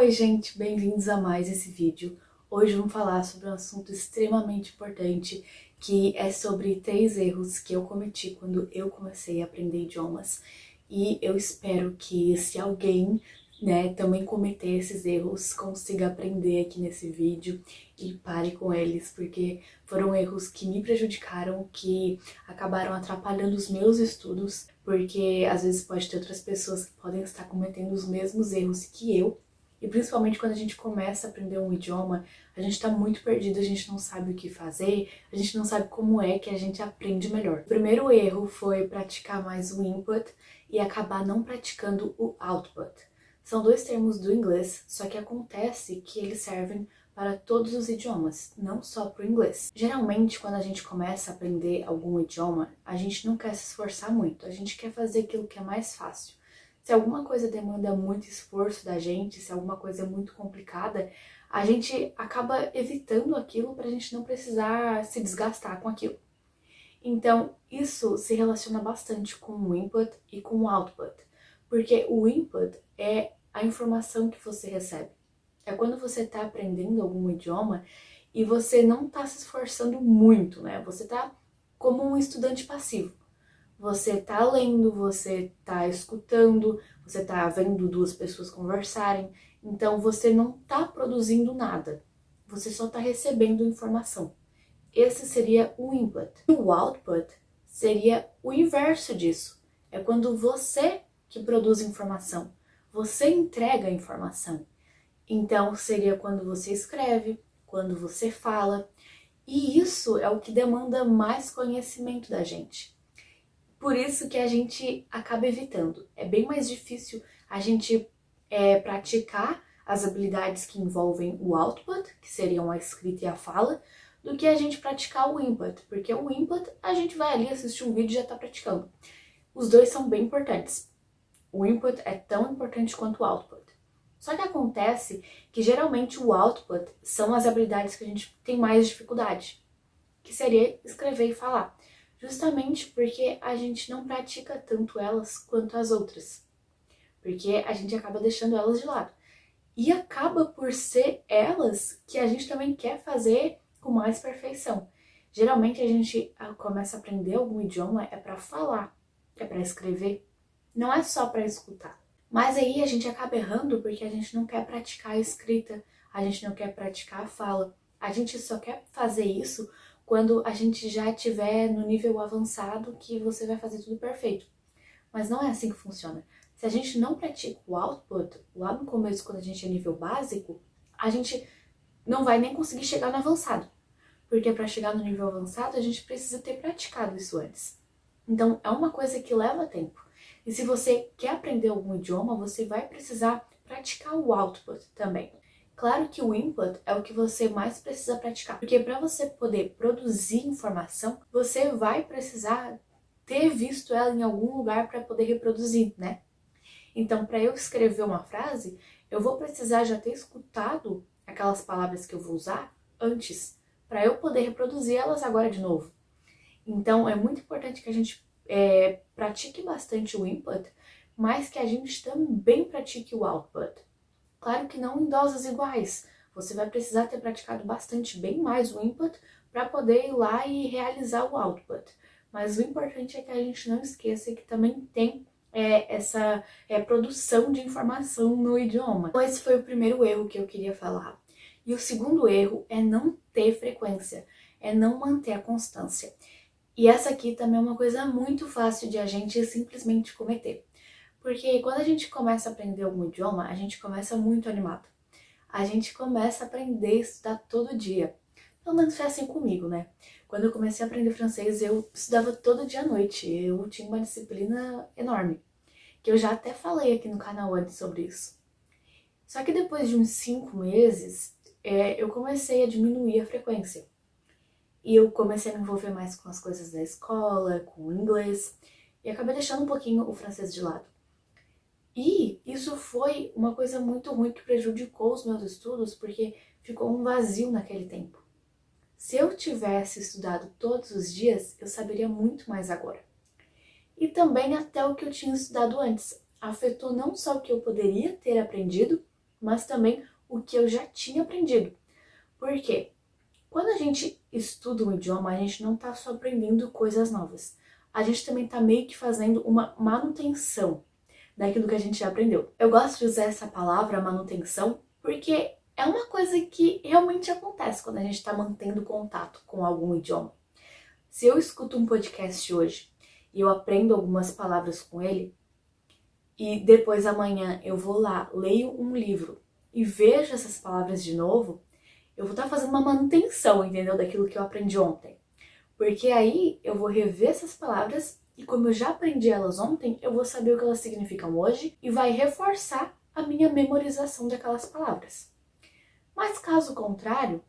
Oi gente, bem-vindos a mais esse vídeo. Hoje vamos falar sobre um assunto extremamente importante, que é sobre 3 erros que eu cometi quando eu comecei a aprender idiomas. E eu espero que se alguém, também cometer esses erros, consiga aprender aqui nesse vídeo e pare com eles, porque foram erros que me prejudicaram, que acabaram atrapalhando os meus estudos, porque às vezes pode ter outras pessoas que podem estar cometendo os mesmos erros que eu. E principalmente quando a gente começa a aprender um idioma, a gente tá muito perdido, a gente não sabe o que fazer, a gente não sabe como é que a gente aprende melhor. O primeiro erro foi praticar mais o input e acabar não praticando o output. São 2 termos do inglês, só que acontece que eles servem para todos os idiomas, não só para o inglês. Geralmente, quando a gente começa a aprender algum idioma, a gente não quer se esforçar muito, a gente quer fazer aquilo que é mais fácil. Se alguma coisa demanda muito esforço da gente, se alguma coisa é muito complicada, a gente acaba evitando aquilo para a gente não precisar se desgastar com aquilo. Então, isso se relaciona bastante com o input e com o output, porque o input é a informação que você recebe. É quando você está aprendendo algum idioma e você não está se esforçando muito, né? Você está como um estudante passivo. Você tá lendo, você tá escutando, você tá vendo 2 pessoas conversarem, então você não tá produzindo nada, você só tá recebendo informação. Esse seria o input. O output seria o inverso disso. É quando você que produz informação, você entrega a informação. Então seria quando você escreve, quando você fala, e isso é o que demanda mais conhecimento da gente. Por isso que a gente acaba evitando. É bem mais difícil a gente praticar as habilidades que envolvem o output, que seriam a escrita e a fala, do que a gente praticar o input, porque o input a gente vai ali assistir um vídeo e já está praticando. Os dois são bem importantes. O input é tão importante quanto o output. Só que acontece que geralmente o output são as habilidades que a gente tem mais dificuldade, que seria escrever e falar. Justamente porque a gente não pratica tanto elas quanto as outras. Porque a gente acaba deixando elas de lado. E acaba por ser elas que a gente também quer fazer com mais perfeição. Geralmente a gente começa a aprender algum idioma é para falar, é para escrever, não é só para escutar. Mas aí a gente acaba errando porque a gente não quer praticar a escrita, a gente não quer praticar a fala. A gente só quer fazer isso quando a gente já estiver no nível avançado, que você vai fazer tudo perfeito. Mas não é assim que funciona. Se a gente não pratica o output, lá no começo, quando a gente é nível básico, a gente não vai nem conseguir chegar no avançado. Porque para chegar no nível avançado, a gente precisa ter praticado isso antes. Então, é uma coisa que leva tempo. E se você quer aprender algum idioma, você vai precisar praticar o output também. Claro que o input é o que você mais precisa praticar, porque para você poder produzir informação, você vai precisar ter visto ela em algum lugar para poder reproduzir, né? Então, para eu escrever uma frase, eu vou precisar já ter escutado aquelas palavras que eu vou usar antes, para eu poder reproduzir elas agora de novo. Então, é muito importante que a gente pratique bastante o input, mas que a gente também pratique o output. Claro que não em doses iguais. Você vai precisar ter praticado bastante, bem mais o input, para poder ir lá e realizar o output. Mas o importante é que a gente não esqueça que também tem essa produção de informação no idioma. Então, esse foi o primeiro erro que eu queria falar. E o segundo erro é não ter frequência, é não manter a constância. E essa aqui também é uma coisa muito fácil de a gente simplesmente cometer. Porque quando a gente começa a aprender algum idioma, a gente começa muito animado. A gente começa a aprender e estudar todo dia. Pelo menos foi assim comigo, né? Quando eu comecei a aprender francês, eu estudava todo dia à noite. Eu tinha uma disciplina enorme, que eu já até falei aqui no canal antes sobre isso. Só que depois de uns 5 meses, eu comecei a diminuir a frequência. E eu comecei a me envolver mais com as coisas da escola, com o inglês, e acabei deixando um pouquinho o francês de lado. E isso foi uma coisa muito ruim que prejudicou os meus estudos, porque ficou um vazio naquele tempo. Se eu tivesse estudado todos os dias, eu saberia muito mais agora. E também até o que eu tinha estudado antes. Afetou não só o que eu poderia ter aprendido, mas também o que eu já tinha aprendido. Por quê? Quando a gente estuda um idioma, a gente não está só aprendendo coisas novas. A gente também está meio que fazendo uma manutenção daquilo que a gente já aprendeu. Eu gosto de usar essa palavra manutenção porque é uma coisa que realmente acontece quando a gente está mantendo contato com algum idioma. Se eu escuto um podcast hoje e eu aprendo algumas palavras com ele, e depois amanhã eu vou lá, leio um livro e vejo essas palavras de novo, eu vou estar fazendo uma manutenção, entendeu? Daquilo que eu aprendi ontem. Porque aí eu vou rever essas palavras e como eu já aprendi elas ontem, eu vou saber o que elas significam hoje e vai reforçar a minha memorização daquelas palavras. Mas caso contrário,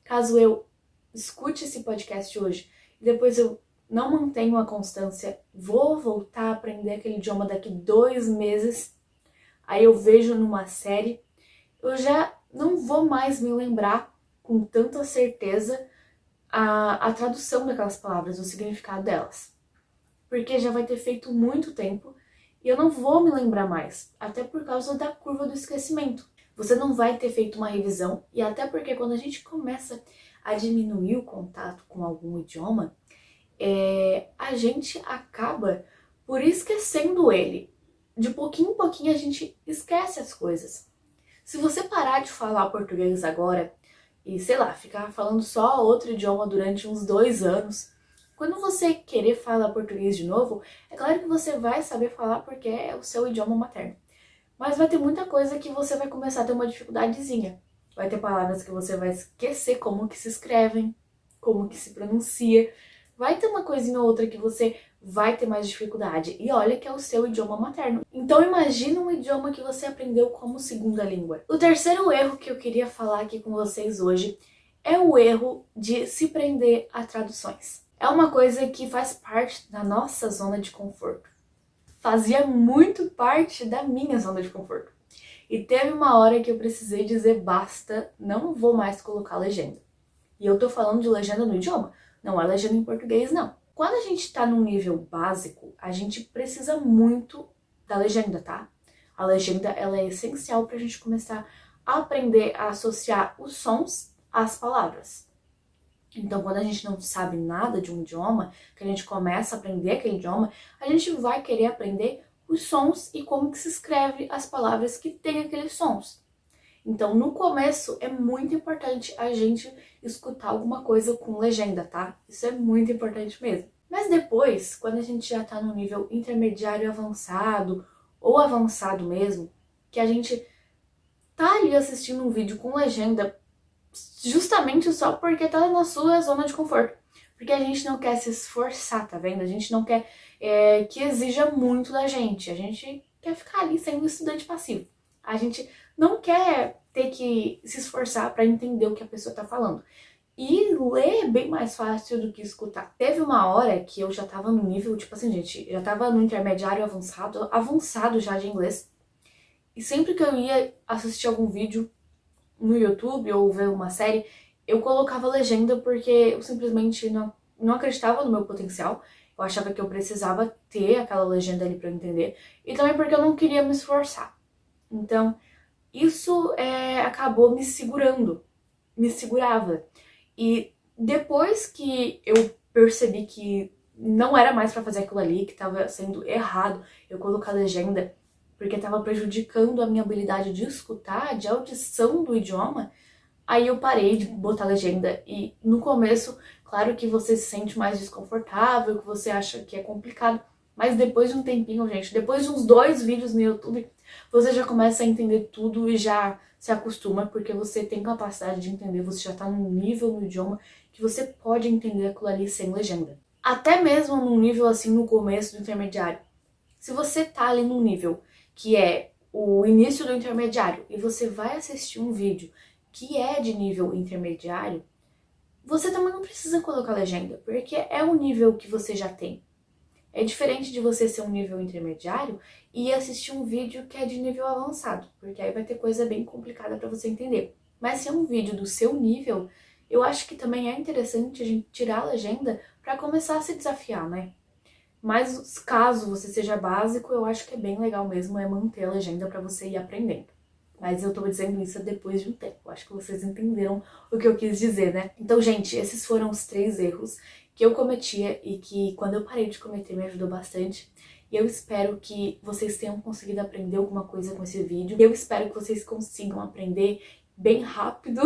caso eu escute esse podcast hoje e depois eu não mantenho a constância, vou voltar a aprender aquele idioma daqui 2 meses, aí eu vejo numa série, eu já não vou mais me lembrar com tanta certeza a tradução daquelas palavras, o significado delas. Porque já vai ter feito muito tempo e eu não vou me lembrar mais, até por causa da curva do esquecimento. Você não vai ter feito uma revisão e até porque quando a gente começa a diminuir o contato com algum idioma, a gente acaba por esquecendo ele. De pouquinho em pouquinho a gente esquece as coisas. Se você parar de falar português agora e, sei lá, ficar falando só outro idioma durante uns 2 anos, quando você querer falar português de novo, é claro que você vai saber falar porque é o seu idioma materno. Mas vai ter muita coisa que você vai começar a ter uma dificuldadezinha. Vai ter palavras que você vai esquecer como que se escrevem, como que se pronuncia. Vai ter uma coisinha ou outra que você vai ter mais dificuldade. E olha que é o seu idioma materno. Então imagina um idioma que você aprendeu como segunda língua. O terceiro erro que eu queria falar aqui com vocês hoje é o erro de se prender a traduções. É uma coisa que faz parte da nossa zona de conforto. Fazia muito parte da minha zona de conforto. E teve uma hora que eu precisei dizer basta, não vou mais colocar legenda. E eu tô falando de legenda no idioma, não é legenda em português, não. Quando a gente tá num nível básico, a gente precisa muito da legenda, tá? A legenda, ela é essencial pra gente começar a aprender a associar os sons às palavras. Então, quando a gente não sabe nada de um idioma, que a gente começa a aprender aquele idioma, a gente vai querer aprender os sons e como que se escreve as palavras que têm aqueles sons. Então, no começo, é muito importante a gente escutar alguma coisa com legenda, tá? Isso é muito importante mesmo. Mas depois, quando a gente já tá no nível intermediário avançado, ou avançado mesmo, que a gente tá ali assistindo um vídeo com legenda justamente só porque tá na sua zona de conforto. Porque a gente não quer se esforçar, tá vendo? A gente não quer que exija muito da gente. A gente quer ficar ali sendo um estudante passivo. A gente não quer ter que se esforçar para entender o que a pessoa tá falando. E ler é bem mais fácil do que escutar. Teve uma hora que eu já tava no nível, tipo assim, gente, já tava no intermediário avançado já de inglês. E sempre que eu ia assistir algum vídeo no YouTube ou ver uma série, eu colocava legenda porque eu simplesmente não acreditava no meu potencial. Eu achava que eu precisava ter aquela legenda ali para entender. E também porque eu não queria me esforçar. Então, isso acabou me segurando. Me segurava. E depois que eu percebi que não era mais para fazer aquilo ali, que estava sendo errado eu colocar legenda, porque estava prejudicando a minha habilidade de escutar, de audição do idioma, aí eu parei de botar legenda. E no começo, claro que você se sente mais desconfortável, que você acha que é complicado, mas depois de um tempinho, gente, depois de uns 2 vídeos no YouTube, você já começa a entender tudo e já se acostuma, porque você tem capacidade de entender, você já tá num nível no idioma que você pode entender aquilo ali sem legenda. Até mesmo num nível assim no começo do intermediário. Se você tá ali num nível que é o início do intermediário e você vai assistir um vídeo que é de nível intermediário, você também não precisa colocar legenda, porque é o nível que você já tem. É diferente de você ser um nível intermediário e assistir um vídeo que é de nível avançado, porque aí vai ter coisa bem complicada para você entender. Mas se é um vídeo do seu nível, eu acho que também é interessante a gente tirar a legenda para começar a se desafiar, né? Mas caso você seja básico, eu acho que é bem legal mesmo manter a legenda para você ir aprendendo. Mas eu tô dizendo isso depois de um tempo. Acho que vocês entenderam o que eu quis dizer, né? Então, gente, esses foram os 3 erros que eu cometia e que quando eu parei de cometer me ajudou bastante. E eu espero que vocês tenham conseguido aprender alguma coisa com esse vídeo. Eu espero que vocês consigam aprender bem rápido,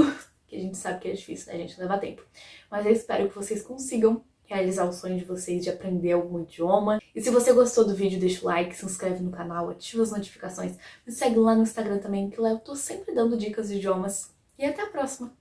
que a gente sabe que é difícil, né, gente? Leva tempo. Mas eu espero que vocês consigam realizar o sonho de vocês de aprender algum idioma. E se você gostou do vídeo, deixa o like, se inscreve no canal, ativa as notificações. Me segue lá no Instagram também, que lá eu tô sempre dando dicas de idiomas. E até a próxima!